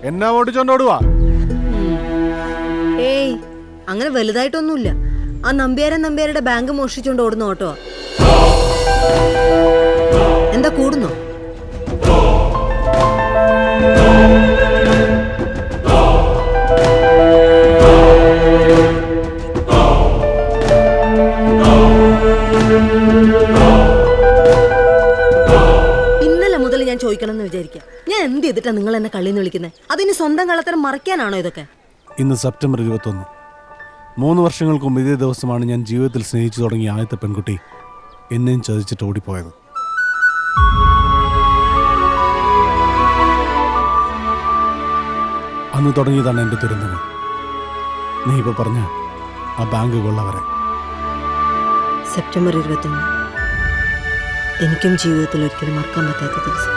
എന്നാ ഓടിച്ചോണ്ടോടുവാ? ഏയ് അങ്ങനെ വലുതായിട്ടൊന്നുമില്ല. ആ നമ്പ്യാരുടെ ബാങ്ക് മോഷ്ടിച്ചോണ്ട് ഓടുന്ന ഓട്ടോ. എന്താ കൂടുന്നോ? ഇന്നലെ മുതൽ ഞാൻ ചോദിക്കണമെന്ന് വിചാരിക്കാം, ഞാൻ എന്ത് ചെയ്തിട്ടാ നിങ്ങൾ എന്നെ കള്ളിന്ന് വിളിക്കുന്നത്? അതിന് സ്വന്തം കള്ളത്തരം മറയ്ക്കാനാണോ ഇതൊക്കെ? ഇന്ന് സെപ്റ്റംബർ 21. 3 വർഷങ്ങൾക്ക് മുമ്പ് ഇതേ ദിവസമാണ് ഞാൻ ജീവിതത്തിൽ സ്നേഹിച്ചു തുടങ്ങിയ ആദ്യത്തെ പെൺകുട്ടി എന്നെയും ചതിച്ചിട്ട് ഓടിപ്പോയത്. അന്ന് തുടങ്ങിയതാണ് എൻ്റെ ദുരന്തങ്ങൾ. നീ ഇപ്പൊ പറഞ്ഞ ആ ബാങ്ക് കൊള്ളവരെ. സെപ്റ്റംബർ 21 എനിക്കും ജീവിതത്തിൽ ഒരിക്കലും മറക്കാൻ പറ്റാത്ത ദിവസം.